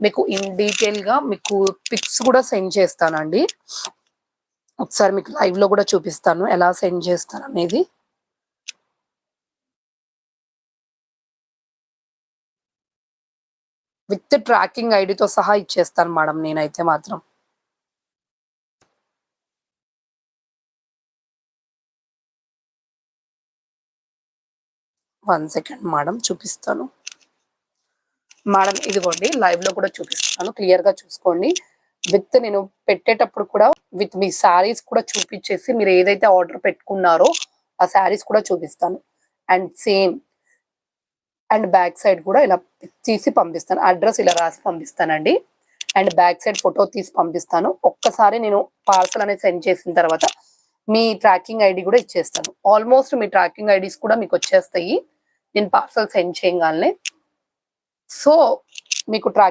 మీకు in detail గా మీకు పిక్స్ కూడా సెండ్ చేస్తానండి. ఒకసారి మీకు లైవ్ లో కూడా చూపిస్తాను ఎలా సెండ్ చేస్తాను అనేది. విత్ ట్రాకింగ్ ఐడితో సహా ఇచ్చేస్తాను మేడం నేనైతే మాత్రం. వన్ సెకండ్ మేడం చూపిస్తాను. మేడం ఇదిగోండి లైవ్ లో కూడా చూపిస్తాను, క్లియర్ గా చూసుకోండి. విత్ నేను పెట్టేటప్పుడు కూడా విత్ మీ శారీస్ కూడా చూపించేసి మీరు ఏదైతే ఆర్డర్ పెట్టుకున్నారో ఆ శారీస్ కూడా చూపిస్తాను. And same and back side కూడా ఇలా తీసి పంపిస్తాను, అడ్రస్ ఇలా రాసి పంపిస్తానండి. అండ్ బ్యాక్ సైడ్ ఫోటో తీసి పంపిస్తాను. ఒక్కసారి నేను పార్సల్ అనేది సెండ్ చేసిన తర్వాత మీ ట్రాకింగ్ ఐడి కూడా ఇచ్చేస్తాను. ఆల్మోస్ట్ మీ ట్రాకింగ్ ఐడీస్ కూడా మీకు వచ్చేస్తాయి నేను పార్సల్ సెండ్ చేయగానే. సో మీకు ట్రాక్